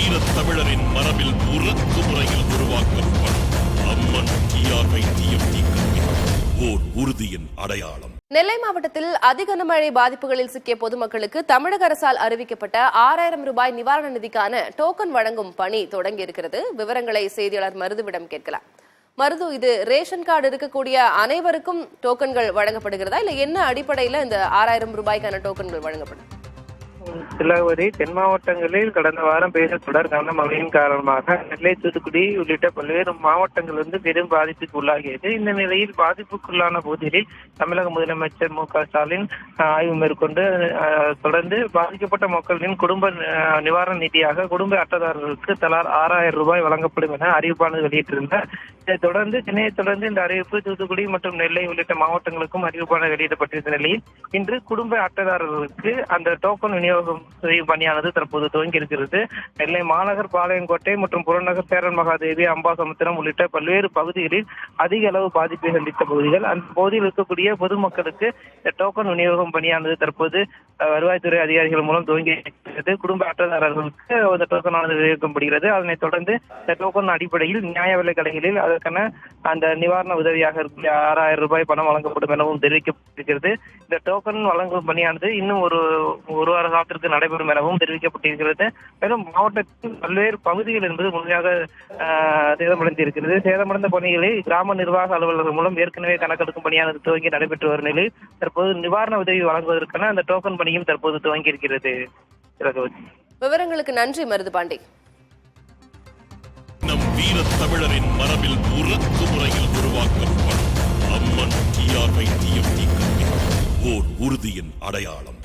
வீரத் தமிழரின் மரபில் உறக்கு முறையில் உருவாக்கப்படும் அம்மன் TRY-TFT கல்வி ஓர் உறுதியின் அடையாளம். நெல்லை மாவட்டத்தில் அதிக கனமழை பாதிப்புகளில் சிக்கிய பொதுமக்களுக்கு தமிழக அரசால் அறிவிக்கப்பட்ட 6000 ரூபாய் நிவாரண நிதிக்கான டோக்கன் வழங்கும் பணி தொடங்கியிருக்கிறது. விவரங்களை செய்தியாளர் மருதுவிடம் கேட்கலாம். மருது, இது ரேஷன் கார்டு இருக்கக்கூடிய அனைவருக்கும் டோக்கன்கள் வழங்கப்படுகிறதா, இல்ல என்ன அடிப்படையில் இந்த 6000 ரூபாய்க்கான டோக்கன்கள் வழங்கப்படும்? சிலவரி தென் மாவட்டங்களில் கடந்த வாரம் பெய்த தொடர் கனமழையின் காரணமாக நெல்லை, தூத்துக்குடி உள்ளிட்ட பல்வேறு மாவட்டங்கள் பெரும் பாதிப்புக்கு உள்ளாகியது. இந்த நிலையில் பாதிப்புக்குள்ளான பகுதிகளில் தமிழக முதலமைச்சர் MK ஸ்டாலின் ஆய்வு மேற்கொண்டு தொடர்ந்து பாதிக்கப்பட்ட மக்களின் குடும்ப நிவாரண நிதியாக குடும்ப அட்டைதாரர்களுக்கு தலா 6000 ரூபாய் வழங்கப்படும் என அறிவிப்பானது வெளியிட்டிருந்தார். இதைத் தொடர்ந்து சென்னையை தொடர்ந்து இந்த அறிவிப்பு தூத்துக்குடி மற்றும் நெல்லை உள்ளிட்ட மாவட்டங்களுக்கும் அறிவிப்பானது வெளியிடப்பட்டிருந்த நிலையில் இன்று குடும்ப அட்டைதாரர்களுக்கு அந்த டோக்கன் விநியோகம் செய்யும் பணியானது தற்போது துவங்கி இருக்கிறது. நெல்லை மாநகர், பாளையங்கோட்டை மற்றும் புறநகர், சேரன் மகாதேவி, அம்பாசமுத்திரம் உள்ளிட்ட பல்வேறு பகுதிகளில் அதிக அளவு பாதிப்பை சந்தித்த பகுதிகள். அந்த பகுதியில் இருக்கக்கூடிய பொதுமக்களுக்கு இந்த டோக்கன் விநியோகம் பணியானது தற்போது வருவாய்த்துறை அதிகாரிகள் மூலம் துவங்கி இருக்கிறது. குடும்ப அட்டைதாரர்களுக்கு அந்த டோக்கனானது விநியோகிக்கப்படுகிறது. அதனைத் தொடர்ந்து இந்த டோக்கன் அடிப்படையில் நியாய விலை கடைகளில் அதற்கான அந்த நிவாரண உதவியாக 6000 ரூபாய் பணம் வழங்கப்படும் எனவும் தெரிவிக்கப்பட்டிருக்கிறது. இந்த டோக்கன் வழங்கும் பணியானது இன்னும் ஒரு வார காலத்திற்கு நடைபெறும் எனவும் தெரிவிக்கப்பட்டிருக்கிறது. மேலும் மாவட்டத்தின் பல்வேறு பகுதிகள் என்பது முழுமையாக சேதமடைந்திருக்கிறது. சேதமடைந்த பணிகளை கிராம நிர்வாக அலுவலர்கள் மூலம் ஏற்கனவே கணக்கெடுக்கும் பணியானது துவங்கி நடைபெற்று வரும் நிலையில் தற்போது நிவாரண உதவி வழங்குவதற்கான அந்த டோக்கன் பணியும் தற்போது துவங்கி இருக்கிறது. விவரங்களுக்கு நன்றி மருது பாண்டி. நம் வீரத் தமிழரின் மரபில் உறக்கு முறையில் உருவாக்கப்படும் அம்மன் TRY-TFT கல்வி ஓர் உறுதியின் அடையாளம்.